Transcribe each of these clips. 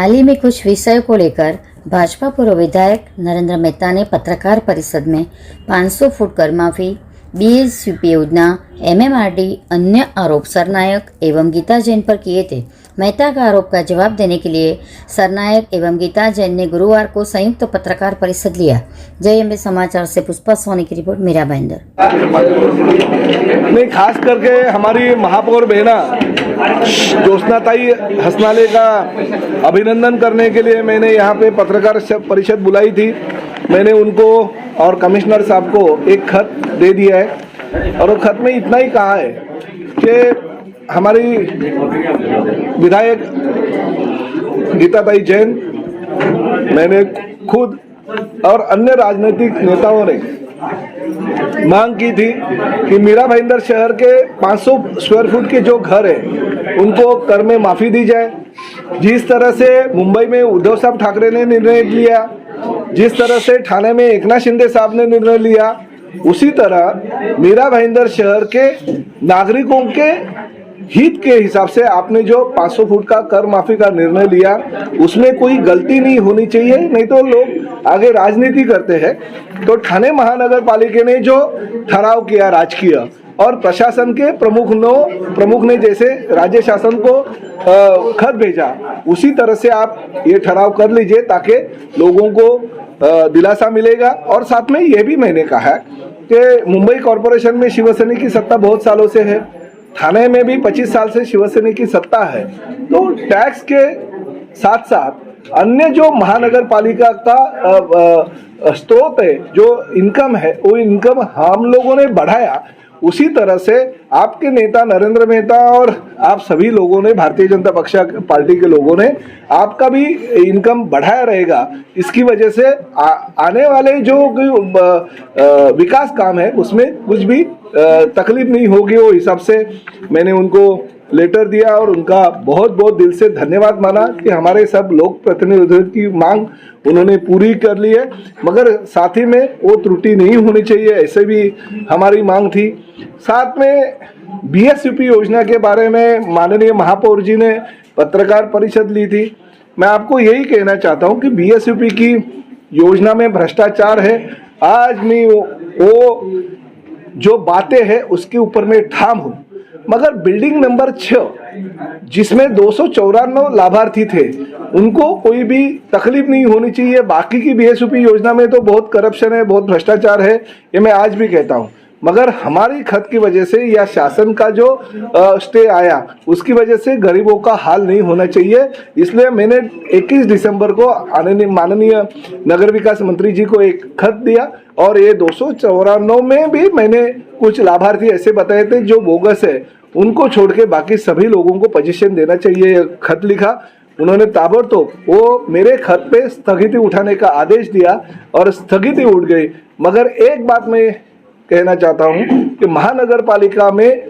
हाल ही में कुछ विषयों को लेकर भाजपा पूर्व विधायक नरेंद्र मेहता ने पत्रकार परिषद में 500 फुट कर माफी, बीएसयूपी योजना, एमएमआरडी अन्य आरोप सरनायक एवं गीता जैन पर किए थे। मेहता का आरोप का जवाब देने के लिए सरनायक एवं गीता जैन ने गुरुवार को संयुक्त पत्रकार परिषद लिया। जय अम्बे समाचार से पुष्पा सोनी की रिपोर्ट। मीरा भाईंदर। नहीं, खास करके हमारी महापौर बहना ज्योत्सनाताई हसनाले का अभिनंदन करने के लिए मैंने यहाँ पे पत्रकार परिषद बुलाई थी। मैंने उनको और कमिश्नर साहब को एक खत दे दिया है और वो खत में इतना ही कहा है कि हमारी विधायक गीताताई जैन, मैंने खुद और अन्य राजनीतिक नेताओं ने मांग की थी कि मीरा भाईंदर शहर के 500 स्क्वायर फुट के जो घर है उनको कर में माफी दी जाए। जिस तरह से मुंबई में उद्धव साहब ठाकरे ने निर्णय लिया, जिस तरह से ठाणे में एकनाथ शिंदे साहब ने निर्णय लिया, उसी तरह मीरा भाईंदर शहर के नागरिकों के हित के हिसाब से आपने जो 500 फुट का कर माफी का निर्णय लिया उसमें कोई गलती नहीं होनी चाहिए। नहीं तो लोग आगे राजनीति करते हैं। तो ठाणे महानगर पालिका ने जो ठहराव किया राजकीय और प्रशासन के प्रमुख ने जैसे राज्य शासन को खत भेजा, उसी तरह से आप ये ठहराव कर लीजिए ताकि लोगों को दिलासा मिलेगा। और साथ में ये भी मैंने कहा है कि मुंबई कॉरपोरेशन में शिवसेना की सत्ता बहुत सालों से है, ठाणे में भी 25 साल से शिवसेना की सत्ता है। तो टैक्स के साथ साथ अन्य जो महानगर पालिका का स्रोत है, जो इनकम है, वो इनकम हम लोगों ने बढ़ाया। उसी तरह से आपके नेता नरेंद्र मेहता और आप सभी लोगों ने, भारतीय जनता पार्टी के लोगों ने आपका भी इनकम बढ़ाया रहेगा। इसकी वजह से आने वाले जो विकास काम है उसमें कुछ भी तकलीफ नहीं होगी। वो हिसाब से मैंने उनको लेटर दिया और उनका बहुत बहुत दिल से धन्यवाद माना कि हमारे सब लोक प्रतिनिधियों की मांग उन्होंने पूरी कर ली है, मगर साथ ही में वो त्रुटि नहीं होनी चाहिए, ऐसे भी हमारी मांग थी। साथ में बीएसयूपी योजना के बारे में माननीय महापौर जी ने पत्रकार परिषद ली थी। मैं आपको यही कहना चाहता हूं कि बीएसयूपी की योजना में भ्रष्टाचार है। आज मैं वो जो बातें हैं उसके ऊपर मैं ठाम हूं, मगर बिल्डिंग नंबर 6 जिसमें 294 लाभार्थी थे उनको कोई भी तकलीफ नहीं होनी चाहिए। बाकी की बीएसयूपी योजना में तो बहुत करप्शन है, बहुत भ्रष्टाचार है, ये मैं आज भी कहता हूं। मगर हमारी खत की वजह से या शासन का जो स्टे आया उसकी वजह से गरीबों का हाल नहीं होना चाहिए। इसलिए मैंने 21 दिसंबर को माननीय नगर विकास मंत्री जी को एक खत दिया और ये 294 में भी मैंने कुछ लाभार्थी ऐसे बताए थे जो बोगस है, उनको छोड़ के बाकी सभी लोगों को पोजीशन देना चाहिए, खत लिखा। उन्होंने ताबड़तोड़ वो मेरे खत पे स्थगिति उठाने का आदेश दिया और स्थगिति उठ गई। मगर एक बात मैं कहना चाहता हूं कि महानगर पालिका में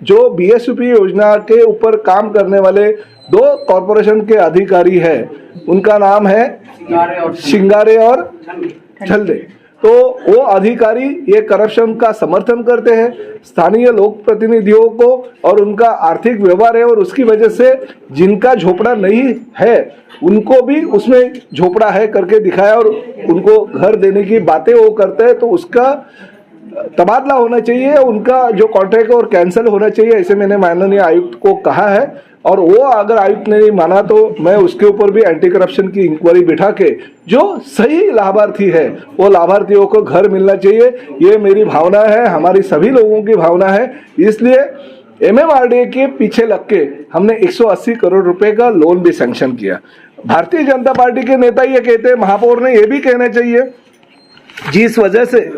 जो बीएसयूपी योजना के ऊपर काम करने वाले 2 कॉरपोरेशन के अधिकारी है, उनका नाम है शिंगारे और छल्दे। तो वो अधिकारी ये करप्शन का समर्थन करते हैं, स्थानीय लोक प्रतिनिधियों को और उनका आर्थिक व्यवहार है, और उसकी वजह से जिनका झोपड़ा नहीं है उनको भी उसमें झोपड़ा है करके दिखाया और उनको घर देने की बातें वो करते हैं। तो उसका तबादला होना चाहिए, उनका जो कॉन्ट्रैक्ट और कैंसिल होना चाहिए, ऐसे मैंने माननीय आयुक्त को कहा है। और वो अगर आयुक्त ने नहीं माना तो मैं उसके ऊपर भी एंटी करप्शन की इंक्वायरी बिठा के जो सही लाभार्थी है वो लाभार्थियों को घर मिलना चाहिए। ये मेरी भावना है, हमारी सभी लोगों की भावना है। इसलिए एमएमआरडी के पीछे लग के हमने 180 करोड़ रुपए का लोन भी सैंक्शन किया। भारतीय जनता पार्टी के नेता ये कहते हैं, महापौर ने ये भी कहना चाहिए, जिस वजह से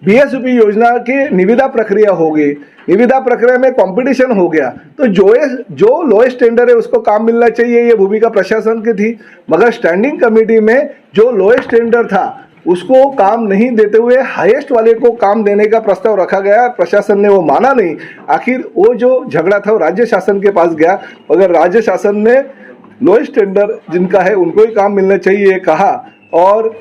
बीएसयूपी योजना की निविदा प्रक्रिया हो गई, निविदा प्रक्रिया में कंपटीशन हो गया, तो जो लोएस्ट टेंडर है उसको काम मिलना चाहिए, ये भूमिका प्रशासन की थी। मगर स्टैंडिंग कमेटी में जो लोएस्ट टेंडर था उसको काम नहीं देते हुए हाईएस्ट वाले को काम देने का प्रस्ताव रखा गया, प्रशासन ने वो माना नहीं। आखिर वो जो झगड़ा था वो राज्य शासन के पास गया, मगर राज्य शासन ने लोएस्ट टेंडर जिनका है उनको ही काम मिलना चाहिए कहा और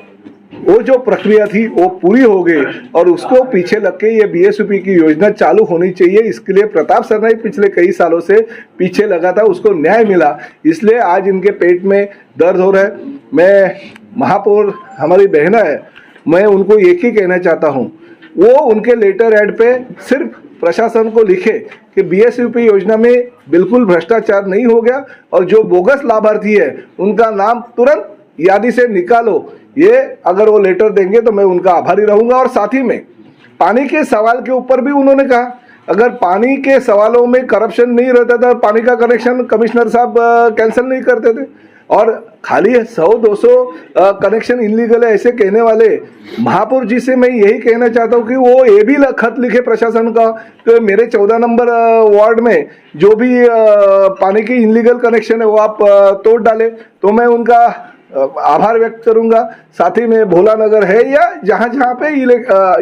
वो जो प्रक्रिया थी वो पूरी हो गई और उसको पीछे लग के ये बीएसयूपी की योजना चालू होनी चाहिए। इसके लिए प्रताप सरनाईक पिछले कई सालों से पीछे लगा था, उसको न्याय मिला, इसलिए आज इनके पेट में दर्द हो रहा है। मैं महापौर हमारी बहना है, मैं उनको एक ही कहना चाहता हूँ, वो उनके लेटर हेड पे सिर्फ प्रशासन को लिखे कि बीएसयूपी योजना में बिल्कुल भ्रष्टाचार नहीं हो गया और जो बोगस लाभार्थी है उनका नाम तुरंत यादी से निकालो। ये अगर वो लेटर देंगे तो मैं उनका आभारी रहूंगा। और साथ ही में पानी के सवाल के ऊपर भी उन्होंने कहा, अगर पानी के सवालों में करप्शन नहीं रहता था, पानी का कनेक्शन कमिश्नर साहब कैंसिल नहीं करते थे। और खाली 100-200 कनेक्शन इलीगल है ऐसे कहने वाले महापौर जी से मैं यही कहना चाहता हूँ कि वो ये भी खत लिखे प्रशासन का कि मेरे 14 नंबर वार्ड में जो भी पानी की इलीगल कनेक्शन है वो आप तोड़ डाले, तो मैं उनका आभार व्यक्त करूंगा। साथ ही में भोला नगर है या जहां जहां पे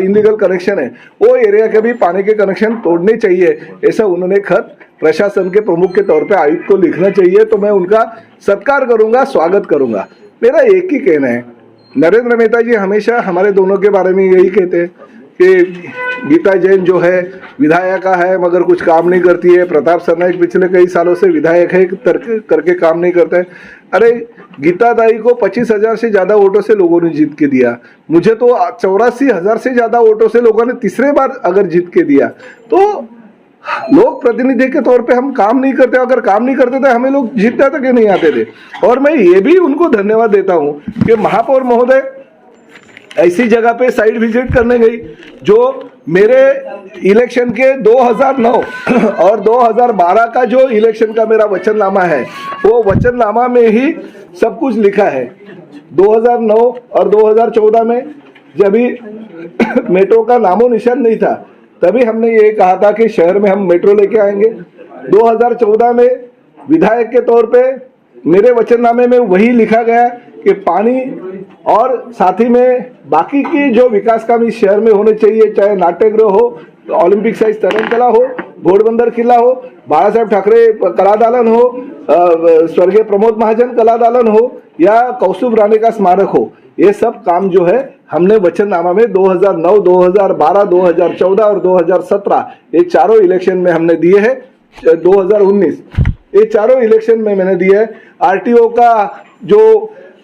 इलीगल कनेक्शन है वो एरिया के भी पानी के कनेक्शन तोड़ने चाहिए, ऐसा उन्होंने खत प्रशासन के प्रमुख के तौर पे आयुक्त को लिखना चाहिए। तो मैं उनका सत्कार करूंगा, स्वागत करूंगा। मेरा एक ही कहना है, नरेंद्र मेहता जी हमेशा हमारे दोनों के बारे में यही कहते हैं कि गीता जैन जो है विधायिका है मगर कुछ काम नहीं करती है, प्रताप सरनाईक पिछले कई सालों से विधायक है करके काम नहीं करता है। अरे गीता दाई को 25,000 से ज्यादा वोटों से लोगों ने जीत के दिया, मुझे तो 84,000 से ज्यादा वोटों से लोगों ने तीसरे बार अगर जीत के दिया। तो लोक प्रतिनिधि के तौर पे हम काम नहीं करते, अगर काम नहीं करते तो हमें लोग जीतते तक नहीं आते थे। और मैं ये भी उनको धन्यवाद देता हूँ कि महापौर महोदय ऐसी जगह पे साइड विजिट करने गई जो मेरे इलेक्शन के 2009 और 2012 का जो इलेक्शन का मेरा वचननामा है वो वचननामा में ही सब कुछ लिखा है। 2009 और 2014 में जब भी मेट्रो का नामो निशान नहीं था तभी हमने ये कहा था कि शहर में हम मेट्रो लेके आएंगे। 2014 में विधायक के तौर पे मेरे वचननामे में वही लिखा गया कि पानी और साथ ही में बाकी की जो विकास काम इस शहर में होने चाहिए, चाहे नाट्यगृह हो, ओलंपिक साइज तरणतला हो, घोड़बंदर किला हो, बाला साहेब ठाकरे कलादालन हो, स्वर्गीय प्रमोद महाजन कलादालन हो या कौस्तुभ राणे का स्मारक हो, ये सब काम जो है हमने वचननामा में 2009, 2012, 2014 और 2017 ये चारों इलेक्शन में हमने दिए हैं। 2019 ये चारों इलेक्शन में मैंने दिए है। आरटीओ का जो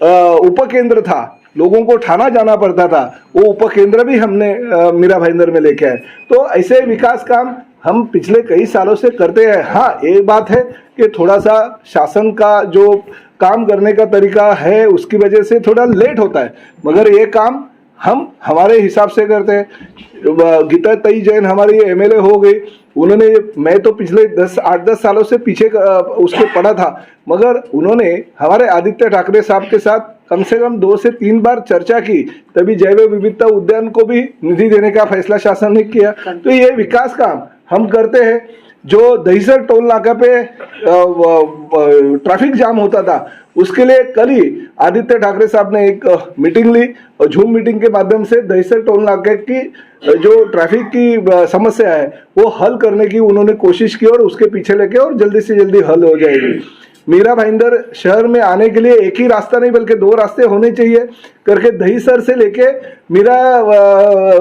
उपकेंद्र था, लोगों को ठाना जाना पड़ता था, वो उपकेंद्र भी हमने मीरा भाईंदर में लेके आए। तो ऐसे विकास काम हम पिछले कई सालों से करते हैं। हाँ, एक बात है कि थोड़ा सा शासन का जो काम करने का तरीका है उसकी वजह से थोड़ा लेट होता है, मगर ये काम हम हमारे हिसाब से करते हैं। गीता ताई जैन हमारी एमएलए हो गई, उन्होंने, मैं तो पिछले 8-10 सालों से पीछे उसके पड़ा था, मगर उन्होंने हमारे आदित्य ठाकरे साहब के साथ कम से कम 2 से 3 बार चर्चा की, तभी जैव विविधता उद्यान को भी निधि देने का फैसला शासन ने किया। तो ये विकास काम हम करते हैं। जो दहीसर टोल नाका पे ट्रैफिक जाम होता था उसके लिए कल ही आदित्य ठाकरे साहब ने एक मीटिंग ली और जूम मीटिंग के माध्यम से दहीसर टोल नाके की जो ट्रैफिक की समस्या है वो हल करने की उन्होंने कोशिश की और उसके पीछे लेके और जल्दी से जल्दी हल हो जाएगी। मीरा भाईंदर शहर में आने के लिए एक ही रास्ता नहीं बल्कि 2 रास्ते होने चाहिए करके दहीसर से लेके मीरा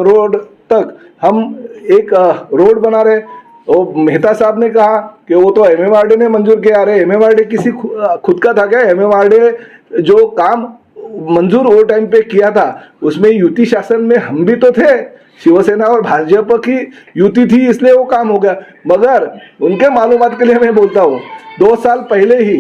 रोड तक हम एक रोड बना रहे। और मेहता साहब ने कहा कि वो तो एमएमआरडी ने मंजूर किया। अरे एमएमआरडी किसी खुद का था क्या? एमएमआरडी जो काम मंजूर वो टाइम पे किया था उसमें युति शासन में हम भी तो थे, शिवसेना और भाजपा की युति थी, इसलिए वो काम हो गया। मगर उनके मालूमात के लिए मैं बोलता हूँ 2 साल पहले ही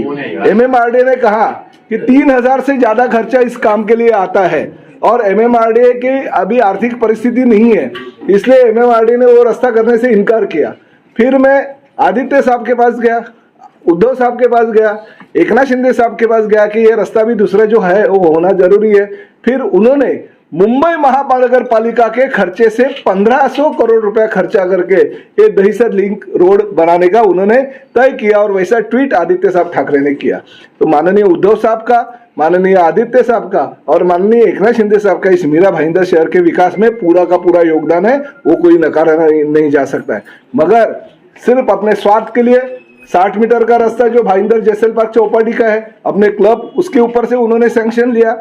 एमएमआरडी ने कहा कि 3,000 से ज्यादा खर्चा इस काम के लिए आता है और एमएमआरडी की अभी आर्थिक परिस्थिति नहीं है, इसलिए एमएमआरडी ने वो रास्ता करने से इनकार किया। फिर मैं आदित्य साहब के पास गया, उद्धव साहब के पास गया, एकनाथ शिंदे साहब के पास गया कि ये रास्ता भी दूसरा जो है वो होना जरूरी है। फिर उन्होंने मुंबई महानगर पालिका के खर्चे से 1500 करोड़ रुपया खर्चा करके ये दहीसर लिंक रोड बनाने का उन्होंने तय किया और वैसा ट्वीट आदित्य साहब ठाकरे ने किया। तो माननीय उद्धव साहब का, माननीय आदित्य साहब का और माननीय एकनाथ शिंदे साहब का इस मीरा भाईंदर शहर के विकास में पूरा का पूरा योगदान है, वो कोई नकारा नहीं जा सकता है। मगर सिर्फ अपने स्वार्थ के लिए 60 मीटर का रास्ता जो भाईंदर जैसल पार्क चौपाटी का है, अपने क्लब उसके ऊपर से उन्होंने सैंक्शन लिया।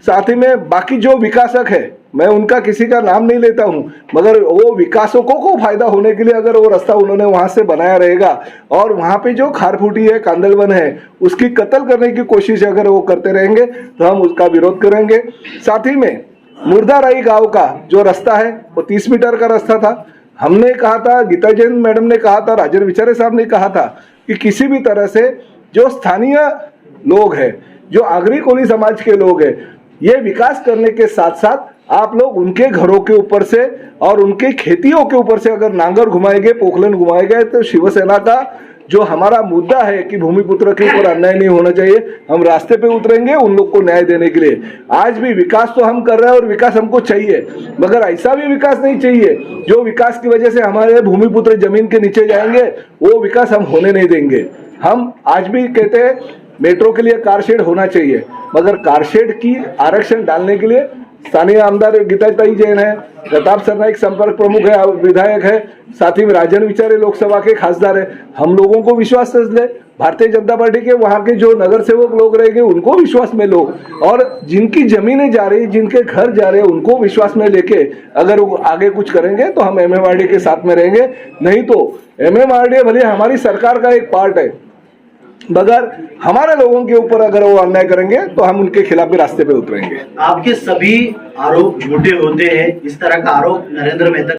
साथ ही में बाकी जो विकासक है, मैं उनका किसी का नाम नहीं लेता हूं, मगर वो विकासकों को फायदा होने के लिए अगर वो रास्ता उन्होंने वहां से बनाया रहेगा और वहां पे जो खारफूटी है, कांदलवन है, उसकी कत्ल करने की कोशिश अगर वो करते रहेंगे तो हम उसका विरोध करेंगे। साथ ही में मुर्दाराई गांव का जो रास्ता है वो 30 मीटर का रास्ता था। हमने कहा था, गीता जैन मैडम ने कहा था, राजन विचारे साहब ने कहा था कि किसी भी तरह से जो स्थानीय लोग हैं, जो आगरी कोली समाज के लोग हैं, ये विकास करने के साथ साथ आप लोग उनके घरों के ऊपर से और उनके खेतियों के ऊपर से अगर नांगर घुमाएंगे, पोखलन घुमाएंगे, तो शिवसेना का जो हमारा मुद्दा है कि भूमिपुत्र के ऊपर अन्याय नहीं होना चाहिए, हम रास्ते पे उतरेंगे उन लोग को न्याय देने के लिए। आज भी विकास तो हम कर रहे हैं और विकास हमको चाहिए, मगर ऐसा भी विकास नहीं चाहिए जो विकास की वजह से हमारे भूमिपुत्र जमीन के नीचे जाएंगे, वो विकास हम होने नहीं देंगे। हम आज भी कहते हैं मेट्रो के लिए कार शेड होना चाहिए, मगर कार शेड की आरक्षण डालने के लिए स्थानीय आमदार गीताताई जैन है, प्रताप सरनाईक संपर्क प्रमुख है, विधायक है, साथ ही में राजन विचारे लोकसभा के खासदार है। हम लोगों को विश्वास ले, भारतीय जनता पार्टी के वहां के जो नगर सेवक लोग रहेंगे उनको विश्वास में लो, और जिनकी जमीनें जा रही, जिनके घर जा रहे हैं, उनको विश्वास में लेके अगर वो आगे कुछ करेंगे तो हम एमएमआरडी के साथ में रहेंगे। नहीं तो एमएमआरडी भले हमारी सरकार का एक पार्ट है, मगर हमारे लोगों के ऊपर अगर वो अन्याय करेंगे तो हम उनके खिलाफ भी रास्ते पे उतरेंगे। आपके सभी आरोप झूठे होते हैं, इस तरह का आरोप नरेंद्र मेहता